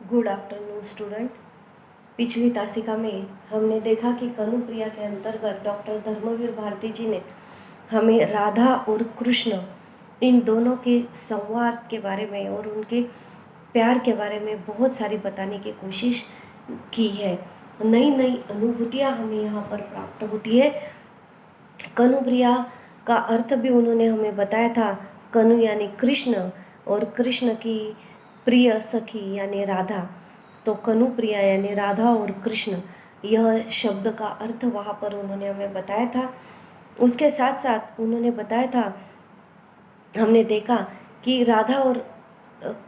Good afternoon student. पिछली तासिका में हमने देखा कि कनुप्रिया के अंतर्गत डॉक्टर धर्मवीर भारती जी ने हमें राधा और कृष्ण इन दोनों के संवाद के बारे में और उनके प्यार के बारे में बहुत सारी बताने की कोशिश की है। नई नई अनुभूतियाँ हमें यहाँ पर प्राप्त होती है। कनुप्रिया का अर्थ भी उन्होंने हमें बताया था। कनु यानी कृष्ण और कृष्ण की प्रिय सखी यानी राधा। तो कनुप्रिया यानी राधा और कृष्ण, यह शब्द का अर्थ वहाँ पर उन्होंने हमें बताया था। उसके साथ साथ उन्होंने बताया था, हमने देखा कि राधा और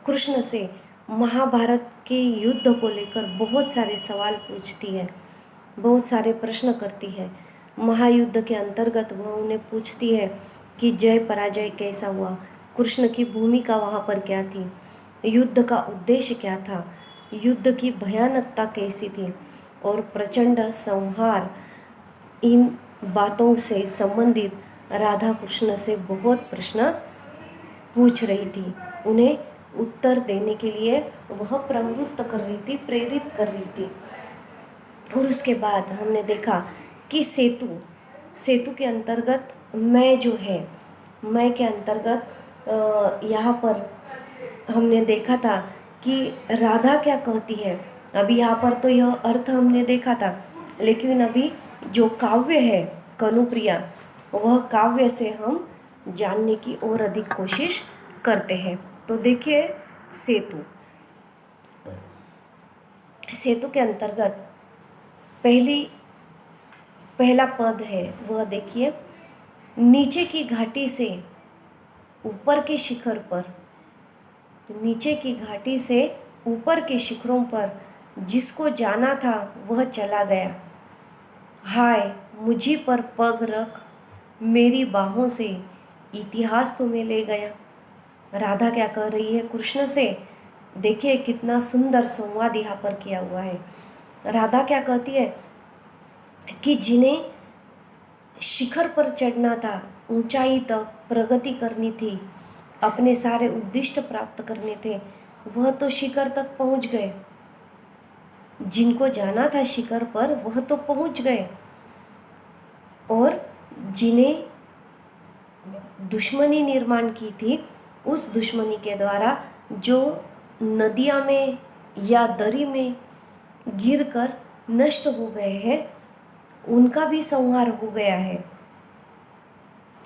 कृष्ण से महाभारत के युद्ध को लेकर बहुत सारे सवाल पूछती है, बहुत सारे प्रश्न करती है। महायुद्ध के अंतर्गत वह उन्हें पूछती है कि जय पराजय कैसा हुआ, कृष्ण की भूमिका वहाँ पर क्या थी, युद्ध का उद्देश्य क्या था, युद्ध की भयानकता कैसी थी और प्रचंड संहार। इन बातों से संबंधित राधा कृष्ण से बहुत प्रश्न पूछ रही थी। उन्हें उत्तर देने के लिए वह प्रवृत्त कर रही थी, प्रेरित कर रही थी। और उसके बाद हमने देखा कि सेतु के अंतर्गत मैं जो है, मैं के अंतर्गत यहाँ पर हमने देखा था कि राधा क्या कहती है। अभी यहाँ पर तो यह अर्थ हमने देखा था, लेकिन अभी जो काव्य है कनुप्रिया, वह काव्य से हम जानने की और अधिक कोशिश करते हैं। तो देखिए, सेतु के अंतर्गत पहला पद है, वह देखिए, नीचे की घाटी से ऊपर के शिखर पर, नीचे की घाटी से ऊपर के शिखरों पर जिसको जाना था वह चला गया। हाय मुझी पर पग रख, मेरी बाहों से इतिहास तुम्हें ले गया। राधा क्या कह रही है कृष्ण से? देखिए कितना सुंदर संवाद यहाँ पर किया हुआ है। राधा क्या कहती है कि जिन्हें शिखर पर चढ़ना था, ऊंचाई तक प्रगति करनी थी, अपने सारे उद्दिष्ट प्राप्त करने थे, वह तो शिखर तक पहुंच गए। जिनको जाना था शिखर पर वह तो पहुंच गए, और जिन्हें दुश्मनी निर्माण की थी, उस दुश्मनी के द्वारा जो नदियाँ में या दरी में गिरकर नष्ट हो गए हैं, उनका भी संहार हो गया है।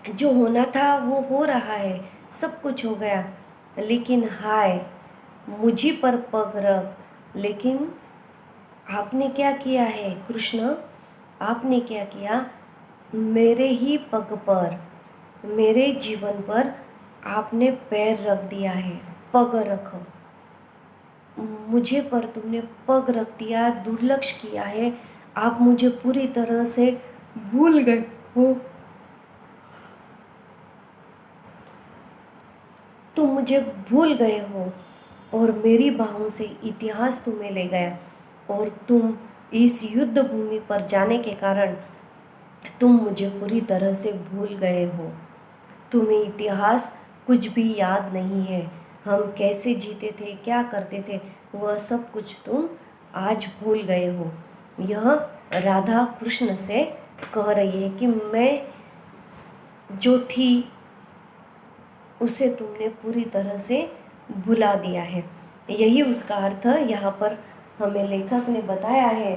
जो होना था वो हो रहा है, सब कुछ हो गया। लेकिन हाय मुझी पर पग रख, लेकिन आपने क्या किया है कृष्ण? आपने क्या किया? मेरे ही पग पर, मेरे जीवन पर आपने पैर रख दिया है। पग रखो, मुझे पर तुमने पग रख दिया, दुर्लक्ष्य किया है। आप मुझे पूरी तरह से भूल गए हो। तुम मुझे भूल गए हो और मेरी बाहों से इतिहास तुम्हें ले गया, और तुम इस युद्ध भूमि पर जाने के कारण तुम मुझे पूरी तरह से भूल गए हो। तुम्हें इतिहास कुछ भी याद नहीं है। हम कैसे जीते थे, क्या करते थे, वह सब कुछ तुम आज भूल गए हो। यह राधा कृष्ण से कह रही है कि मैं जो थी उसे तुमने पूरी तरह से भुला दिया है। यही उसका अर्थ यहाँ पर हमें लेखक ने बताया है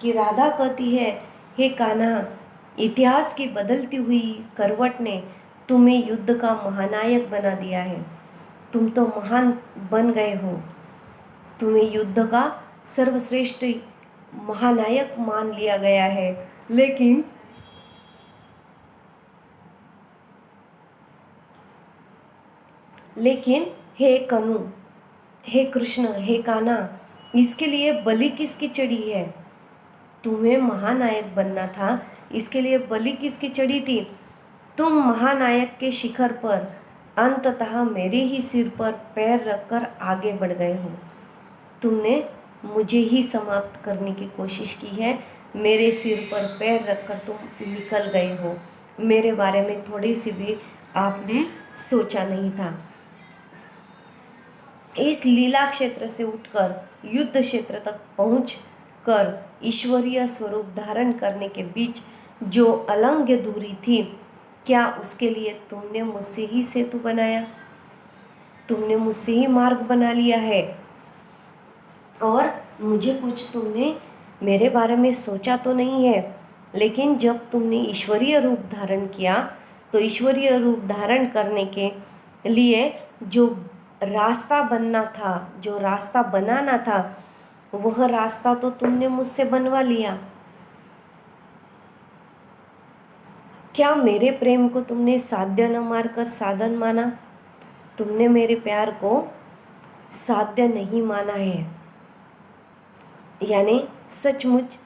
कि राधा कहती है, हे कान्हा, इतिहास की बदलती हुई करवट ने तुम्हें युद्ध का महानायक बना दिया है। तुम तो महान बन गए हो, तुम्हें युद्ध का सर्वश्रेष्ठ महानायक मान लिया गया है। लेकिन हे कनु, हे कृष्ण, हे कान्हा, इसके लिए बलि किसकी चढ़ी है? तुम्हें महानायक बनना था, इसके लिए बलि किसकी चढ़ी थी? तुम महानायक के शिखर पर अंततः मेरे ही सिर पर पैर रखकर आगे बढ़ गए हो। तुमने मुझे ही समाप्त करने की कोशिश की है। मेरे सिर पर पैर रखकर तुम निकल गए हो। मेरे बारे में थोड़ी सी भी आपने सोचा नहीं था। इस लीला क्षेत्र से उठकर युद्ध क्षेत्र तक पहुँच कर ईश्वरीय स्वरूप धारण करने के बीच जो अलंघ्य दूरी थी, क्या उसके लिए तुमने मुझसे ही सेतु बनाया? तुमने मुझसे ही मार्ग बना लिया है और मुझे कुछ तुमने मेरे बारे में सोचा तो नहीं है। लेकिन जब तुमने ईश्वरीय रूप धारण किया तो ईश्वरीय रूप धारण करने के लिए जो रास्ता बनना था, जो रास्ता बनाना था, वह रास्ता तो तुमने मुझसे बनवा लिया। क्या मेरे प्रेम को तुमने साध्य न मारकर साधन माना? तुमने मेरे प्यार को साध्य नहीं माना है, यानी सचमुच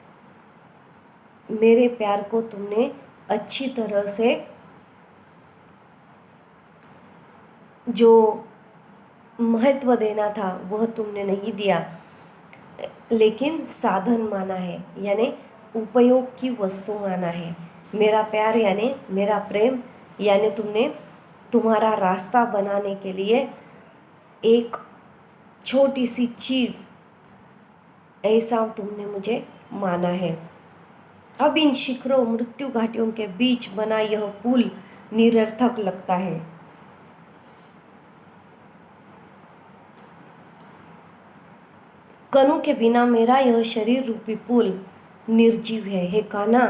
मेरे प्यार को तुमने अच्छी तरह से जो महत्व देना था वह तुमने नहीं दिया, लेकिन साधन माना है, यानी उपयोग की वस्तु माना है। मेरा प्यार यानी मेरा प्रेम यानी तुमने तुम्हारा रास्ता बनाने के लिए एक छोटी सी चीज़ ऐसा तुमने मुझे माना है। अब इन शिखरों मृत्यु घाटियों के बीच बना यह पुल निरर्थक लगता है। कनु के बिना मेरा यह शरीर रूपी पुल निर्जीव है। हे कान्हा,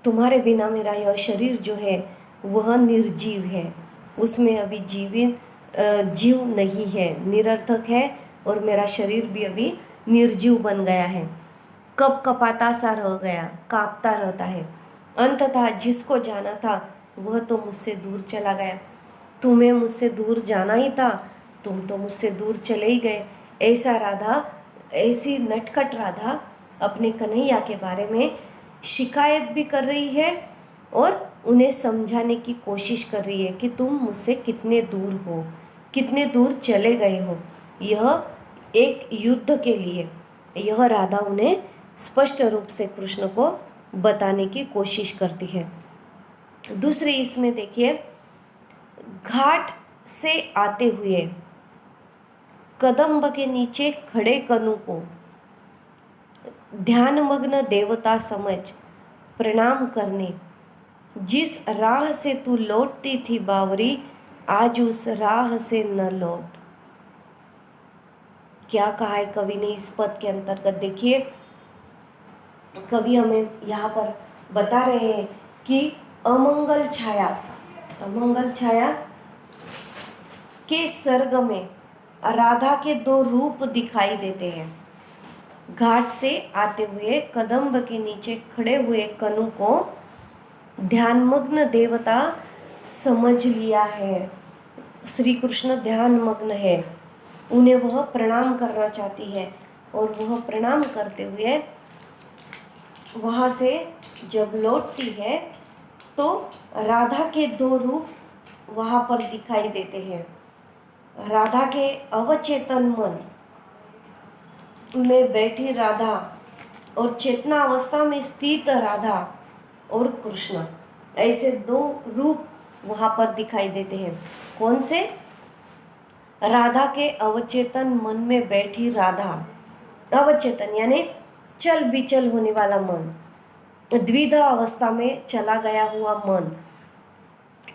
तुम्हारे बिना मेरा यह शरीर जो है वह निर्जीव है, उसमें अभी जीव नहीं है, निरर्थक है और मेरा शरीर भी अभी निर्जीव बन गया है, कप कपाता सा रह गया, कांपता रहता है। अंततः जिसको जाना था वह तो मुझसे दूर चला गया। तुम्हें मुझसे दूर जाना ही था, तुम तो मुझसे दूर चले ही गए। ऐसी नटखट राधा अपने कन्हैया के बारे में शिकायत भी कर रही है और उन्हें समझाने की कोशिश कर रही है कि तुम मुझसे कितने दूर हो, कितने दूर चले गए हो। यह एक युद्ध के लिए यह राधा उन्हें स्पष्ट रूप से कृष्ण को बताने की कोशिश करती है। दूसरी इसमें देखिए, घाट से आते हुए कदम्ब के नीचे खड़े कनु को ध्यानमग्न देवता समझ प्रणाम करने, जिस राह से तू लौटती थी बावरी, आज उस राह से न लौट। क्या कहा है कवि ने इस पद के अंतर्गत? देखिए, कवि हमें यहाँ पर बता रहे हैं कि अमंगल छाया के सर्ग में राधा के दो रूप दिखाई देते हैं। घाट से आते हुए कदम्ब के नीचे खड़े हुए कनु को ध्यानमग्न देवता समझ लिया है। श्री कृष्ण ध्यानमग्न है, उन्हें वह प्रणाम करना चाहती है और वह प्रणाम करते हुए वहाँ से जब लौटती है तो राधा के दो रूप वहाँ पर दिखाई देते हैं। राधा के अवचेतन मन में बैठी राधा और चेतना अवस्था में स्थित राधा और कृष्ण, ऐसे दो रूप वहाँ पर दिखाई देते हैं। कौन से? राधा के अवचेतन मन में बैठी राधा, अवचेतन यानी चल विचल होने वाला मन, द्विधा अवस्था में चला गया हुआ मन,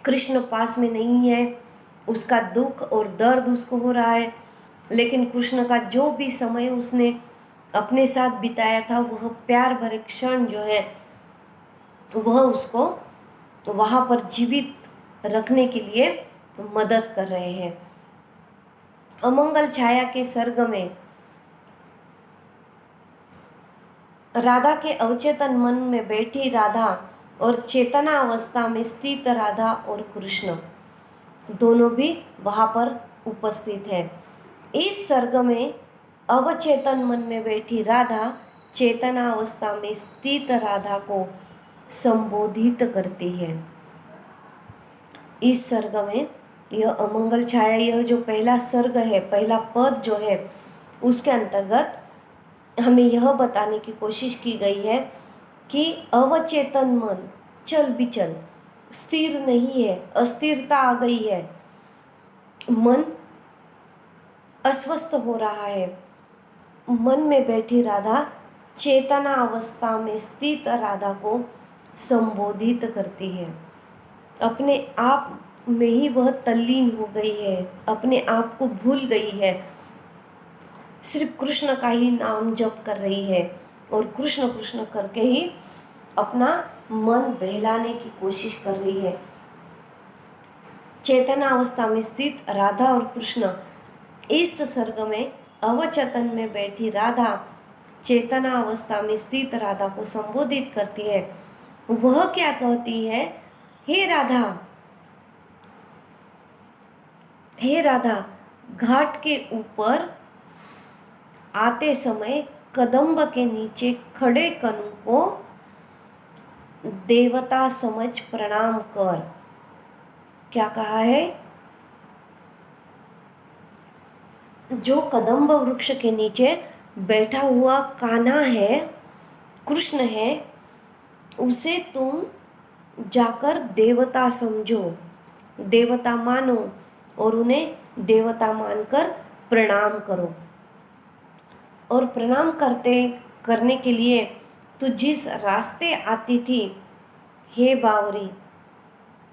कृष्ण पास में नहीं है, उसका दुख और दर्द उसको हो रहा है, लेकिन कृष्ण का जो भी समय उसने अपने साथ बिताया था वह प्यार भरे क्षण जो है वह उसको वहाँ पर जीवित रखने के लिए मदद कर रहे हैं। अमंगल छाया के सर्ग में राधा के अवचेतन मन में बैठी राधा और चेतना अवस्था में स्थित राधा और कृष्ण दोनों भी वहाँ पर उपस्थित है। इस सर्ग में अवचेतन मन में बैठी राधा चेतना अवस्था में स्थित राधा को संबोधित करती है। इस सर्ग में यह अमंगल छाया, यह जो पहला सर्ग है, पहला पद जो है, उसके अंतर्गत हमें यह बताने की कोशिश की गई है कि अवचेतन मन चल विचल, स्थिर नहीं है, अस्थिरता आ गई है। मन अस्वस्थ हो रहा है। मन में बैठी राधा चेतना अवस्था में स्थित राधा को संबोधित करती है। अपने आप में ही वह तल्लीन हो गई है, अपने आप को भूल गई है, सिर्फ कृष्ण का ही नाम जप कर रही है और कृष्ण कृष्ण करके ही अपना मन बहलाने की कोशिश कर रही है। चेतना अवस्था में स्थित राधा और कृष्ण, इस सर्ग में अवचेतन में बैठी राधा चेतना अवस्था में स्थित राधा को संबोधित करती है। वह क्या कहती है? हे राधा, हे राधा, घाट के ऊपर आते समय कदम्ब के नीचे खड़े कनु को देवता समझ प्रणाम कर। क्या कहा है? जो कदम्ब वृक्ष के नीचे बैठा हुआ कान्हा है, कृष्ण है, उसे तुम जाकर देवता समझो, देवता मानो और उन्हें देवता मानकर प्रणाम करो। और प्रणाम करने के लिए तू जिस रास्ते आती थी, हे बावरी,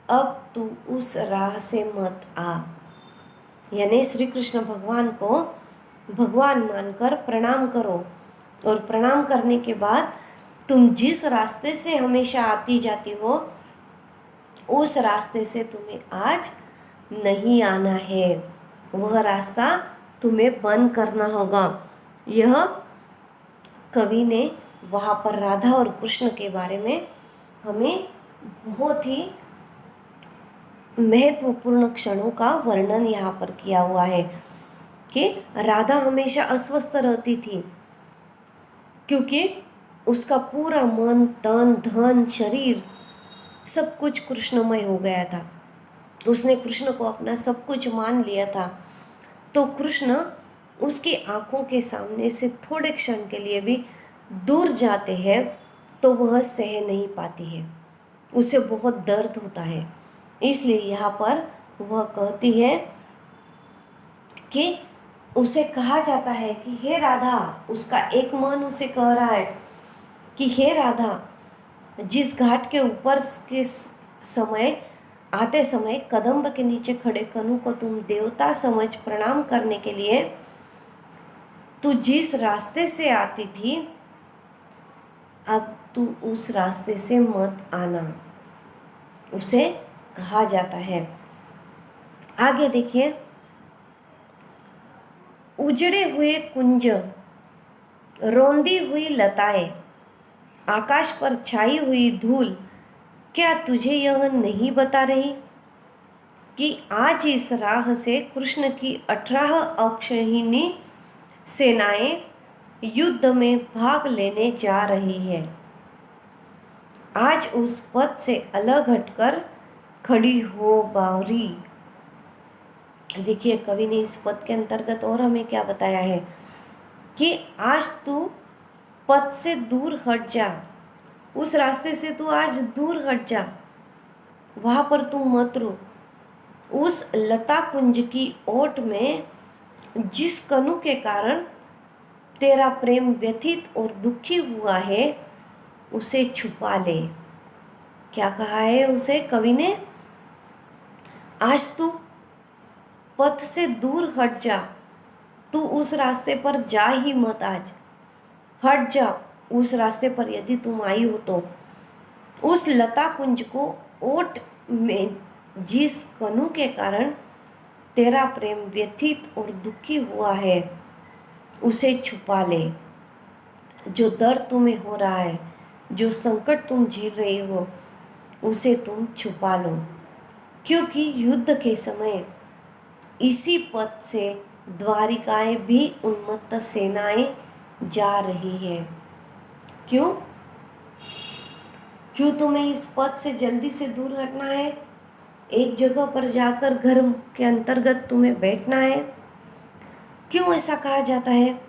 अब तू उस राह से मत आ। यानी श्री कृष्ण भगवान को भगवान मानकर प्रणाम करो और प्रणाम करने के बाद तुम जिस रास्ते से हमेशा आती जाती हो, उस रास्ते से तुम्हें आज नहीं आना है। वह रास्ता तुम्हें बंद करना होगा। यह कवि ने वहाँ पर राधा और कृष्ण के बारे में हमें बहुत ही महत्वपूर्ण क्षणों का वर्णन यहाँ पर किया हुआ है कि राधा हमेशा अस्वस्थ रहती थी क्योंकि उसका पूरा मन, तन, धन, शरीर सब कुछ कृष्णमय हो गया था। उसने कृष्ण को अपना सब कुछ मान लिया था। तो कृष्ण उसकी आंखों के सामने से थोड़े क्षण के लिए भी दूर जाते हैं तो वह सह नहीं पाती है, उसे बहुत दर्द होता है। इसलिए यहाँ पर वह कहती है कि उसे कहा जाता है कि हे राधा, उसका एक मन उसे कह रहा है कि हे राधा, जिस घाट के ऊपर के समय आते समय कदम्ब के नीचे खड़े कनु को तुम देवता समझ प्रणाम करने के लिए तू जिस रास्ते से आती थी, अब तू उस रास्ते से मत आना, उसे कहा जाता है। आगे देखिए, उजड़े हुए कुंज, रौंदी हुई लताएं, आकाश पर छाई हुई धूल, क्या तुझे यह नहीं बता रही कि आज इस राह से कृष्ण की 18 अक्षौहिणी सेनाएं युद्ध में भाग लेने जा रही है। आज उस पथ से अलग हटकर खड़ी हो बावरी। देखिए, कवि ने इस पद के अंतर्गत और हमें क्या बताया है कि आज तू पथ से दूर हट जा, उस रास्ते से तू आज दूर हट जा, वहां पर तू मत रुक। उस लता कुंज की ओट में जिस कनु के कारण तेरा प्रेम व्यथित और दुखी हुआ है, उसे छुपा ले। क्या कहा है उसे कवि ने? आज तू पथ से दूर हट जा, तू उस रास्ते पर जा ही मत, आज हट जा उस रास्ते पर। यदि तुम आई हो तो उस लता कुंज को ओट में जिस कनु के कारण तेरा प्रेम व्यथित और दुखी हुआ है, उसे छुपा ले। जो दर्द तुम्हें हो रहा है, जो संकट तुम झेल रहे हो, उसे तुम छुपा लो, क्योंकि युद्ध के समय इसी पथ से द्वारिकाएं भी उन्मत्त सेनाएं जा रही है। क्यों तुम्हें इस पथ से जल्दी से दूर हटना है? एक जगह पर जाकर घर के अंतर्गत तुम्हें बैठना है? क्यों ऐसा कहा जाता है?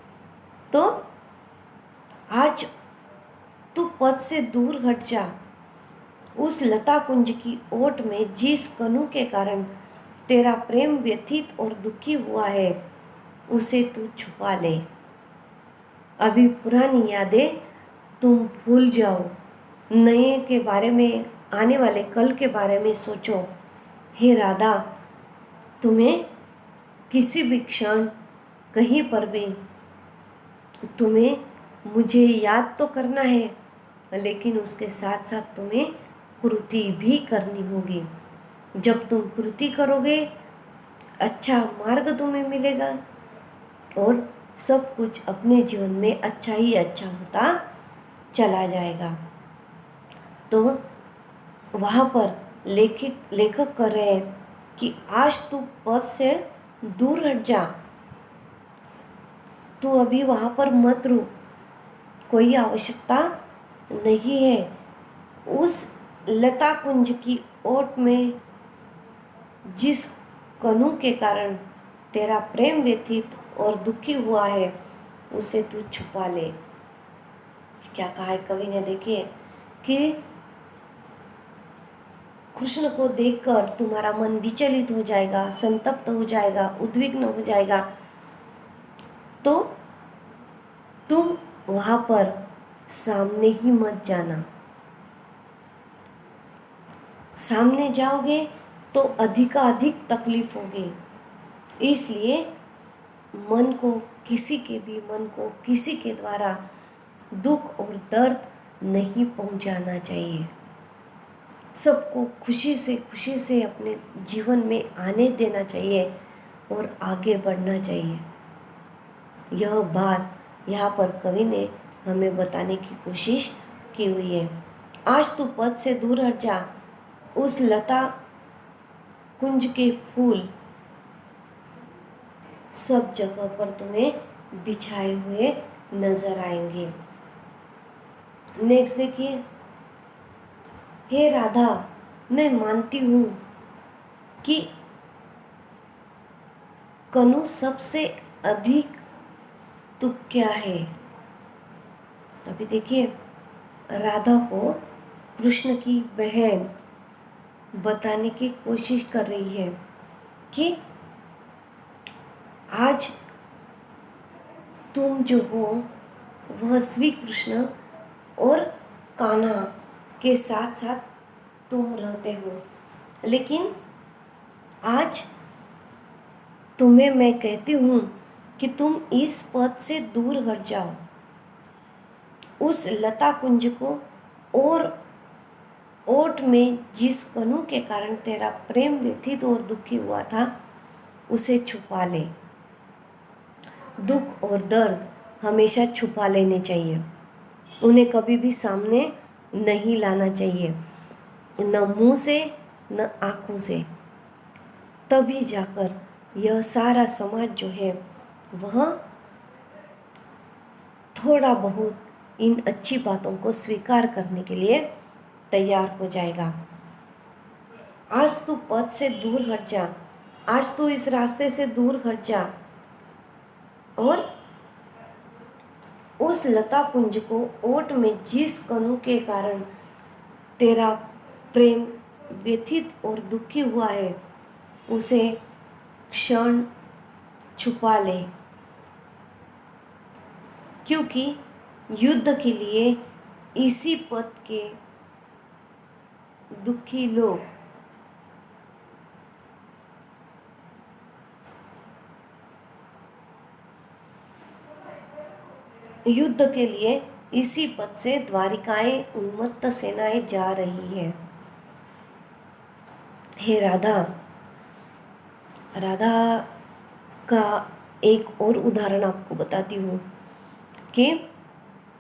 तो आज तू पथ से दूर हट जा, उस लता कुंज की ओट में जिस कनु के कारण तेरा प्रेम व्यथित और दुखी हुआ है, उसे तू छुपा ले। अभी पुरानी यादें तुम भूल जाओ, नए के बारे में, आने वाले कल के बारे में सोचो। हे राधा, तुम्हें किसी भी क्षण कहीं पर भी तुम्हें मुझे याद तो करना है, लेकिन उसके साथ साथ तुम्हें कृति भी करनी होगी। जब तुम कृति करोगे, अच्छा मार्ग तुम्हें मिलेगा और सब कुछ अपने जीवन में अच्छा ही अच्छा होता चला जाएगा। तो वहाँ पर लेखक कर रहे हैं कि आज तू पद से दूर हट जा, तू अभी वहाँ पर मत रुक, कोई आवश्यकता नहीं है। उस लता कुंज की ओट में जिस कनु के कारण तेरा प्रेम व्यथित और दुखी हुआ है, उसे तू छुपा ले। क्या कहा है कवि ने, देखिए कि कृष्ण को देखकर तुम्हारा मन विचलित हो जाएगा, संतप्त हो जाएगा, उद्विग्न हो जाएगा, तो तुम वहां पर सामने ही मत जाना। सामने जाओगे तो अधिकाधिक तकलीफ होगी। इसलिए मन को, किसी के भी मन को किसी के द्वारा दुख और दर्द नहीं पहुंचाना चाहिए। सबको खुशी से अपने जीवन में आने देना चाहिए और आगे बढ़ना चाहिए। यह बात यहाँ पर कवि ने हमें बताने की कोशिश की हुई है। आज तू पद से दूर हट जा, उस लता कुंज के फूल सब जगह पर तुम्हें बिछाए हुए नजर आएंगे। नेक्स्ट देखिए, हे राधा, मैं मानती हूँ कि कनु सबसे अधिक तू क्या है। तो अभी देखिए, राधा को कृष्ण की बहन बताने की कोशिश कर रही है कि आज तुम जो हो वह श्री कृष्ण और कान्हा के साथ साथ तुम रहते हो, लेकिन आज तुम्हें मैं कहती हूँ कि तुम इस पद से दूर हट जाओ। उस लता कुंज को और ओट में जिस कनु के कारण तेरा प्रेम व्यथित और दुखी हुआ था, उसे छुपा ले। दुख और दर्द हमेशा छुपा लेने चाहिए, उन्हें कभी भी सामने नहीं लाना चाहिए, न मुंह से न आंखों से। तभी जाकर यह सारा समाज जो है वह थोड़ा बहुत इन अच्छी बातों को स्वीकार करने के लिए तैयार हो जाएगा। आज तू पद से दूर हट जा, आज तू इस रास्ते से दूर हट जा और उस लता कुंज को ओट में जिस कनु के कारण तेरा प्रेम व्यथित और दुखी हुआ है, उसे क्षण छुपा ले, क्योंकि युद्ध के लिए इसी पद के दुखी लोग युद्ध के लिए इसी पद से द्वारिकाएं उन्मत्त सेनाएं जा रही है। हे राधा, राधा का एक और उदाहरण आपको बताती हूँ कि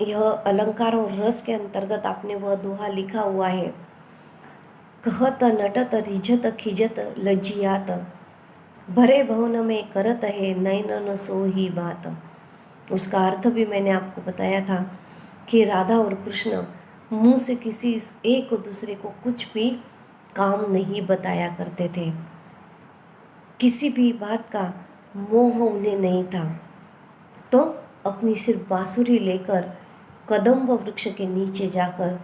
यह अलंकार और रस के अंतर्गत आपने वह दोहा लिखा हुआ है, कहत नटत रिझत खिजत लज्जियात, भरे भवन में करत है नैनन सो ही बात। उसका अर्थ भी मैंने आपको बताया था कि राधा और कृष्ण मुंह से किसी एक दूसरे को कुछ भी काम नहीं बताया करते थे, किसी भी बात का मोह उन्हें नहीं था। तो अपनी सिर्फ बांसुरी लेकर कदम्ब वृक्ष के नीचे जाकर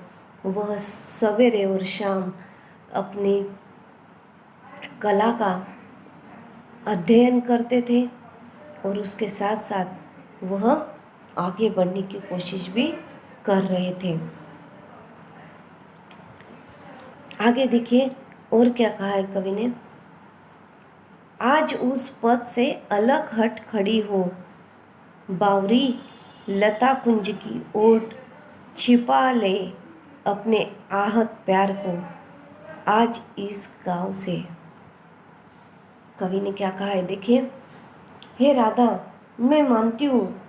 वह सवेरे और शाम अपनी कला का अध्ययन करते थे और उसके साथ साथ वह आगे बढ़ने की कोशिश भी कर रहे थे। आगे देखिए और क्या कहा है कवि ने। आज उस पद से अलग हट खड़ी हो, बावरी लता कुंज की ओट छिपा ले अपने आहत प्यार को, आज इस गांव से। कवि ने क्या कहा है देखिए। हे राधा, मैं मानती हूँ,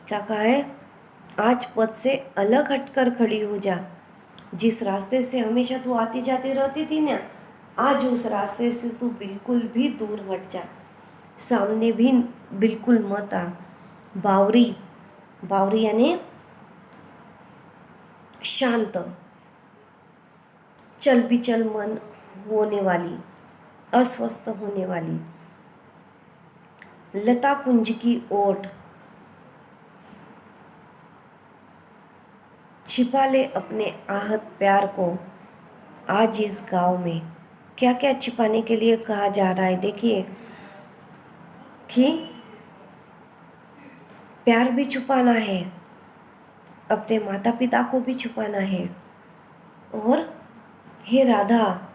क्या कहा है, आज पद से अलग हटकर खड़ी हो जा। जिस रास्ते से हमेशा तू आती जाती रहती थी ना, आज उस रास्ते से तू बिल्कुल भी दूर हट जा, सामने भी बिल्कुल मत आ। बावरी, बावरी यानी शांत, चल बिचल मन होने वाली, अस्वस्थ होने वाली। लता कुंज की ओट छिपा ले अपने आहत प्यार को, आज इस गांव में। क्या क्या छिपाने के लिए कहा जा रहा है देखिए, कि प्यार भी छुपाना है, अपने माता पिता को भी छुपाना है। और हे राधा,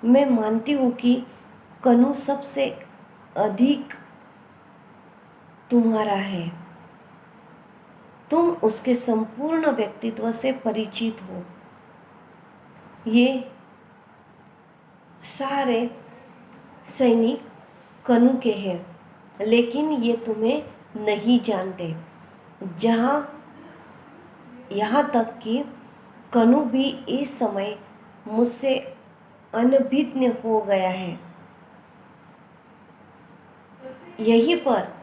मैं मानती हूँ कि कनु सबसे अधिक तुम्हारा है, तुम उसके संपूर्ण व्यक्तित्व से परिचित हो। ये सारे सैनिक कनु के हैं, लेकिन ये तुम्हें नहीं जानते। यहाँ तक कि कनु भी इस समय मुझसे अनभिज्ञ हो गया है। यहीं पर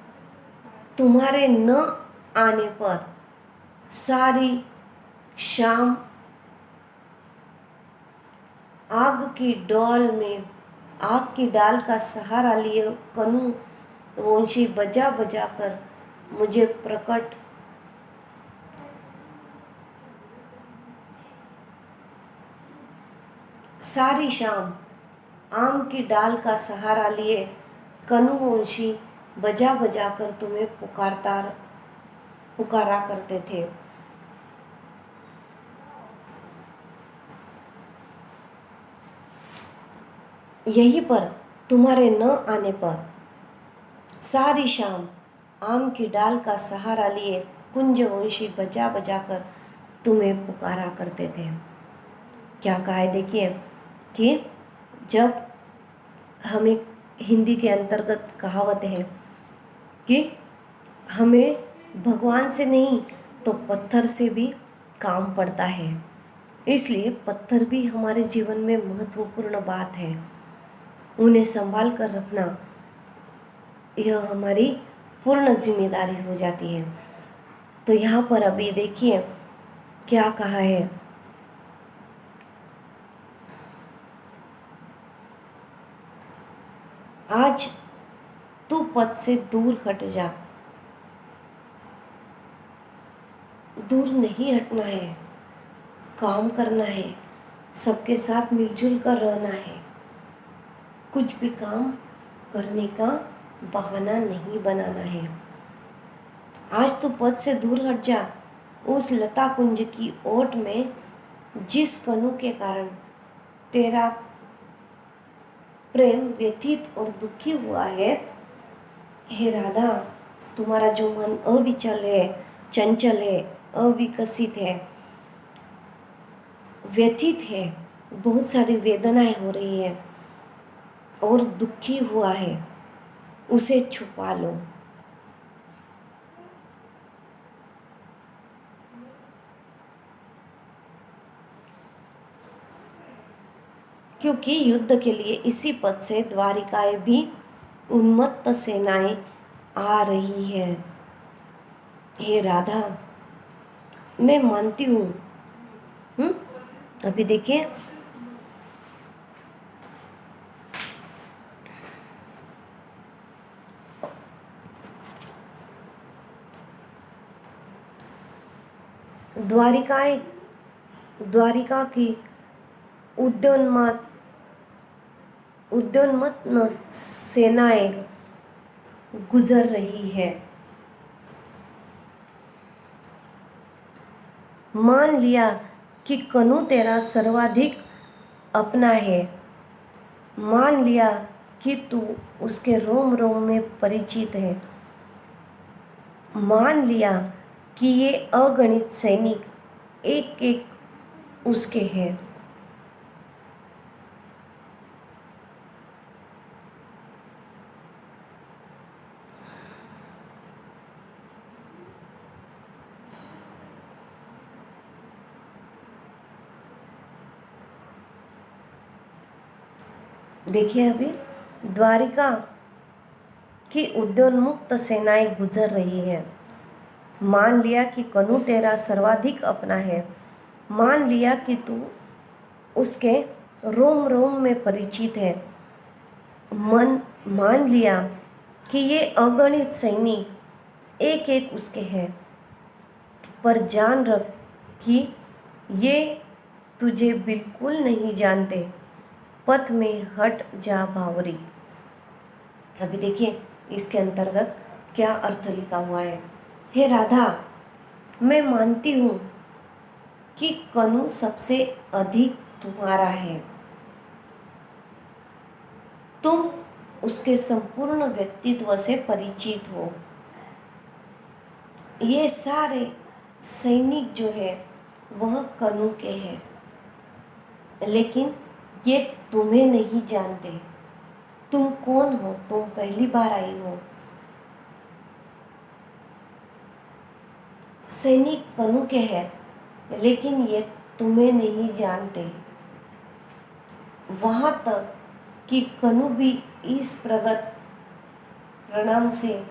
तुम्हारे न आने पर सारी शाम आग की डाल का सहारा लिए कनु वंशी बजा बजा कर मुझे प्रकट सारी शाम आम की डाल का सहारा लिए कनुवंशी बजा बजा कर तुम्हें पुकारा करते थे। यहीं पर तुम्हारे न आने पर सारी शाम आम की डाल का सहारा लिए कुंजवंशी बजा बजा कर तुम्हें पुकारा करते थे। क्या कहा है देखिए, कि जब हमें हिंदी के अंतर्गत कहावत है कि हमें भगवान से नहीं तो पत्थर से भी काम पड़ता है, इसलिए पत्थर भी हमारे जीवन में महत्वपूर्ण बात है। उन्हें संभाल कर रखना यह हमारी पूर्ण जिम्मेदारी हो जाती है। तो यहाँ पर अभी देखिए क्या कहा है, आज तू पद से दूर हट जा। दूर नहीं हटना है, काम करना है, सबके साथ मिलजुल कर रहना है। कुछ भी काम करने का बहाना नहीं बनाना है। आज तू पद से दूर हट जा। उस लता कुंज की ओट में जिस कनु के कारण तेरा प्रेम व्यथित और दुखी हुआ है, हे राधा, तुम्हारा जो मन अविचल है, चंचल है, अविकसित है, व्यथित है, बहुत सारी वेदनाएं हो रही है और दुखी हुआ है, उसे छुपा लो। क्योंकि युद्ध के लिए इसी पथ से द्वारिकाएं भी उन्मत्त सेनाएं आ रही है। हे राधा, मैं मानती हूँ। अभी देखिए, द्वारिका की उद्योन्मत्त सेनाएं गुजर रही है। मान लिया कि कनु तेरा सर्वाधिक अपना है। मान लिया कि तू उसके रोम रोम में परिचित है। मान लिया कि ये अगणित सैनिक एक एक उसके हैं। देखिए अभी द्वारिका की उद्योन्मुक्त सेनाएं गुजर रही है। मान लिया कि कनु तेरा सर्वाधिक अपना है। मान लिया कि तू उसके रोम रोम में परिचित है। मान लिया कि ये अगणित सैनिक एक एक उसके हैं। पर जान रख कि ये तुझे बिल्कुल नहीं जानते। पथ में हट जा बावरी। अभी देखिए इसके अंतर्गत क्या अर्थ लिखा हुआ है। हे राधा, मैं मानती हूँ कि कनु सबसे अधिक तुम्हारा है। तुम उसके संपूर्ण व्यक्तित्व से परिचित हो। ये सारे सैनिक जो है वह कनु के हैं, लेकिन ये तुम्हें नहीं जानते। तुम कौन हो? तुम पहली बार आई हो। सैनिक कनु के हैं, लेकिन ये तुम्हें नहीं जानते। वहां तक कि कनु भी इस प्रगत प्रणाम से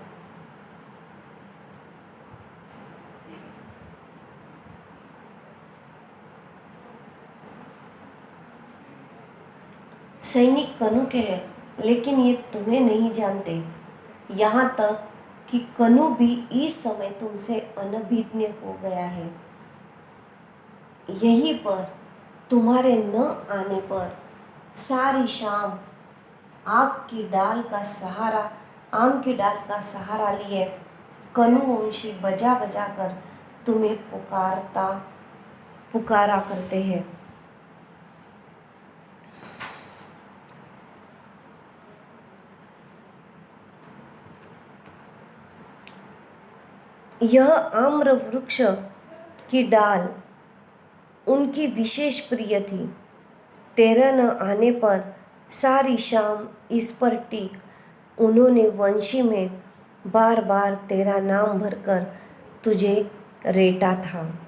सैनिक कनु के हैं, लेकिन ये तुम्हें नहीं जानते। यहाँ तक कि कनु भी इस समय तुमसे अनभिज्ञ हो गया है। यहीं पर तुम्हारे न आने पर सारी शाम आम की डाल का सहारा लिए कनु वंशी बजा बजा कर तुम्हें पुकारा करते हैं। यह आम्र वृक्ष की डाल उनकी विशेष प्रिय थी। तेरे न आने पर सारी शाम इस पर टिक उन्होंने वंशी में बार बार तेरा नाम भरकर तुझे रेटा था।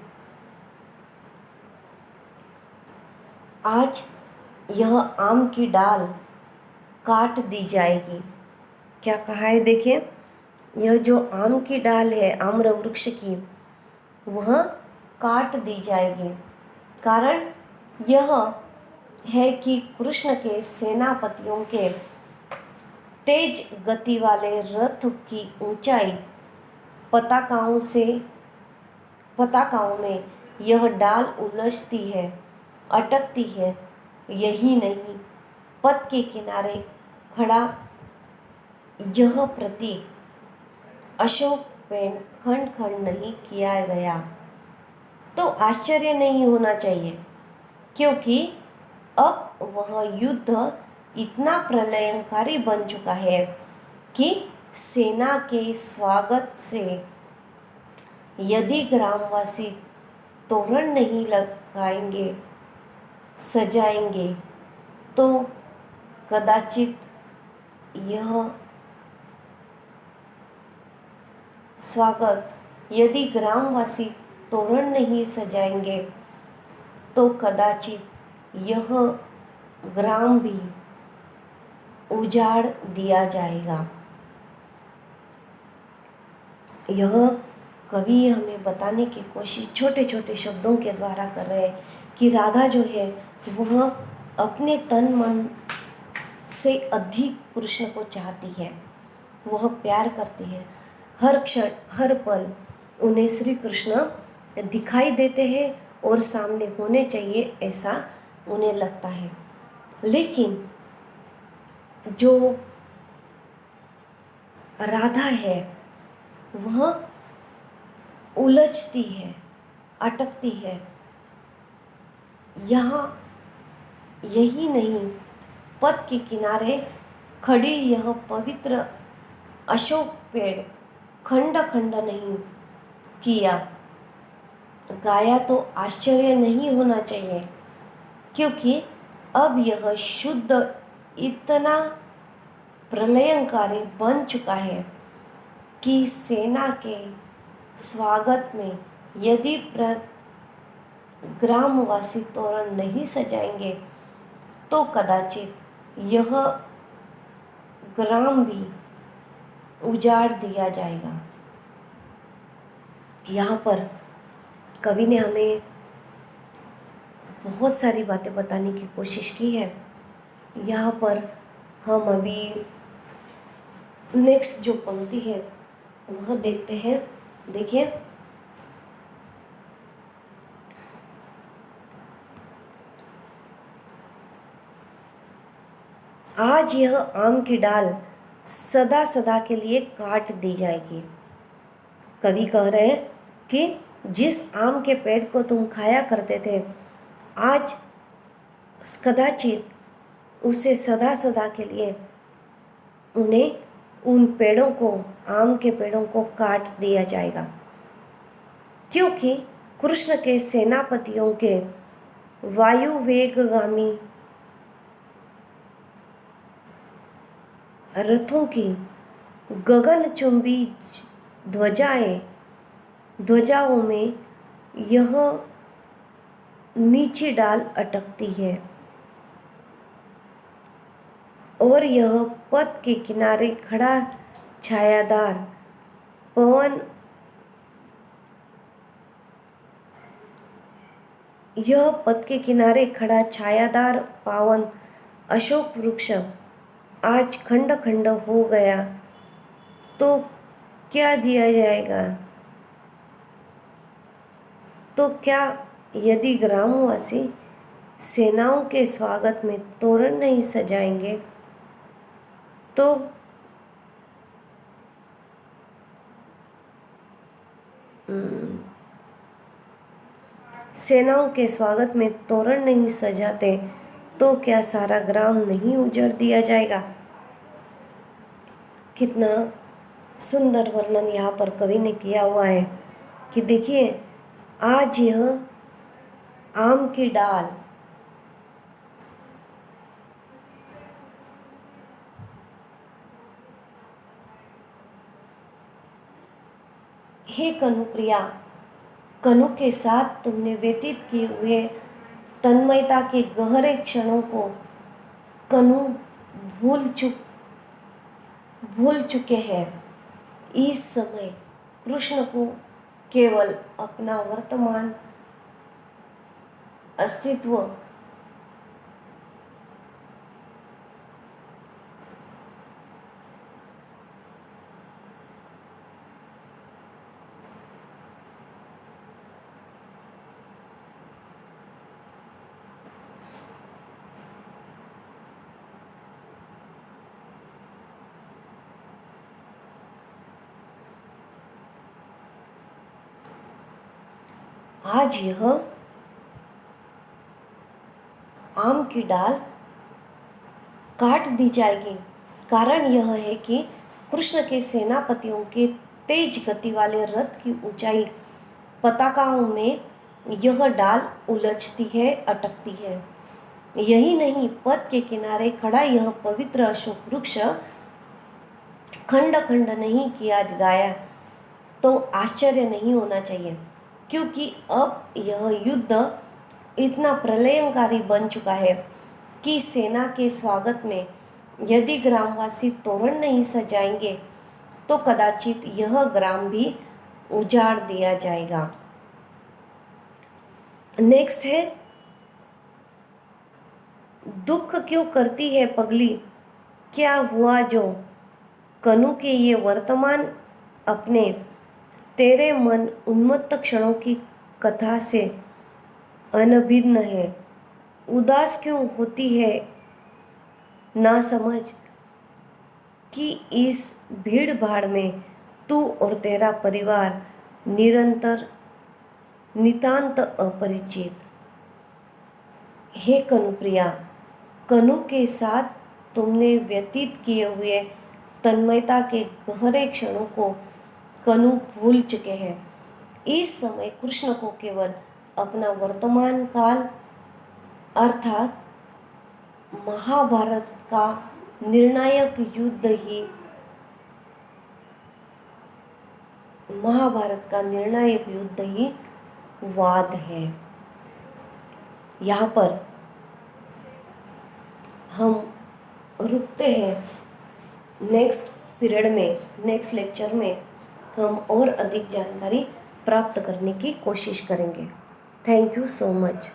आज यह आम की डाल काट दी जाएगी। क्या कहा है देखिए, यह जो आम की डाल है आम्र वृक्ष की, वह काट दी जाएगी। कारण यह है कि कृष्ण के सेनापतियों के तेज गति वाले रथ की ऊंचाई पताकाओं में यह डाल उलझती है, अटकती है। यही नहीं, पथ के किनारे खड़ा यह प्रतीक अशोक पेड़ खंड खंड नहीं किया गया तो आश्चर्य नहीं होना चाहिए, क्योंकि अब वह युद्ध इतना प्रलयंकारी बन चुका है कि सेना के स्वागत से यदि ग्रामवासी तोरण नहीं लगाएंगे, सजाएंगे, तो कदाचित यह स्वागत यदि ग्रामवासी तोरण नहीं सजाएंगे तो कदाचित यह ग्राम भी उजाड़ दिया जाएगा। यह कवि हमें बताने की कोशिश छोटे छोटे शब्दों के द्वारा कर रहे हैं कि राधा जो है वह अपने तन मन से अधिक कृष्ण को चाहती है। वह प्यार करती है। हर क्षण हर पल उन्हें श्री कृष्ण दिखाई देते हैं और सामने होने चाहिए ऐसा उन्हें लगता है। लेकिन जो राधा है वह उलझती है, अटकती है। यहाँ यही नहीं, पथ के किनारे खड़ी यह पवित्र अशोक पेड़ खंड खंड नहीं किया गाया तो आश्चर्य नहीं होना चाहिए, क्योंकि अब यह शुद्ध इतना प्रलयंकारी बन चुका है कि सेना के स्वागत में यदि ग्रामवासी तोरण नहीं सजाएंगे तो कदाचित यह ग्राम भी उजाड़ दिया जाएगा। यहाँ पर कवि ने हमें बहुत सारी बातें बताने की कोशिश की है। यहाँ पर हम अभी नेक्स्ट जो पंक्ति है वह देखते हैं। देखिए, आज यह आम की डाल सदा सदा के लिए काट दी जाएगी। कवि कह रहे हैं कि जिस आम के पेड़ को तुम खाया करते थे, आज कदाचित उसे सदा सदा के लिए उन्हें उन पेड़ों को, आम के पेड़ों को काट दिया जाएगा, क्योंकि कृष्ण के सेनापतियों के वायु वेगगामी रथों की गगनचुंबी ध्वजाओं में यह नीची डाल अटकती है और यह पथ के किनारे खड़ा छायादार पवन, यह पथ के किनारे खड़ा छायादार पावन अशोक वृक्ष आज खंड खंड हो गया तो क्या दिया जाएगा? तो क्या यदि ग्रामवासी सेनाओं के स्वागत में तोरण नहीं सजाएंगे तो सेनाओं के स्वागत में तोरण नहीं सजाते तो क्या सारा ग्राम नहीं उजड़ दिया जाएगा? कितना सुंदर वर्णन यहाँ पर कवि ने किया हुआ है कि देखिए, आज यह आम की डाल हे कनुप्रिया, कनु के साथ तुमने व्यतीत किए हुए तन्मयता के गहरे क्षणों को कनु भूल चुके हैं। इस समय कृष्ण को केवल अपना वर्तमान अस्तित्व आज यह आम की डाल काट दी जाएगी। कारण यह है कि कृष्ण के सेनापतियों के तेज गति वाले रथ की ऊंचाई पताकाओं में यह डाल उलझती है, अटकती है। यही नहीं, पथ के किनारे खड़ा यह पवित्र अशोक वृक्ष खंड खंड नहीं किया गाया तो आश्चर्य नहीं होना चाहिए, क्योंकि अब यह युद्ध इतना प्रलयंकारी बन चुका है कि सेना के स्वागत में यदि ग्रामवासी तोरण नहीं सजाएंगे तो कदाचित यह ग्राम भी उजाड़ दिया जाएगा। नेक्स्ट है, दुख क्यों करती है पगली, क्या हुआ जो कनु के ये वर्तमान अपने तेरे मन उन्मत्त क्षणों की कथा से अनभिन्न है। उदास क्यों होती है ना समझ कि इस भीड़ भाड़ में तू और तेरा परिवार निरंतर नितांत अपरिचित। हे कनुप्रिया, कनु के साथ तुमने व्यतीत किए हुए तन्मयता के गहरे क्षणों को कनु भूल चुके हैं। इस समय कृष्ण को केवल अपना वर्तमान काल अर्थात महाभारत का निर्णायक युद्ध ही वाद है। यहाँ पर हम रुकते हैं। नेक्स्ट पीरियड में, नेक्स्ट लेक्चर में हम और अधिक जानकारी प्राप्त करने की कोशिश करेंगे। Thank you so much.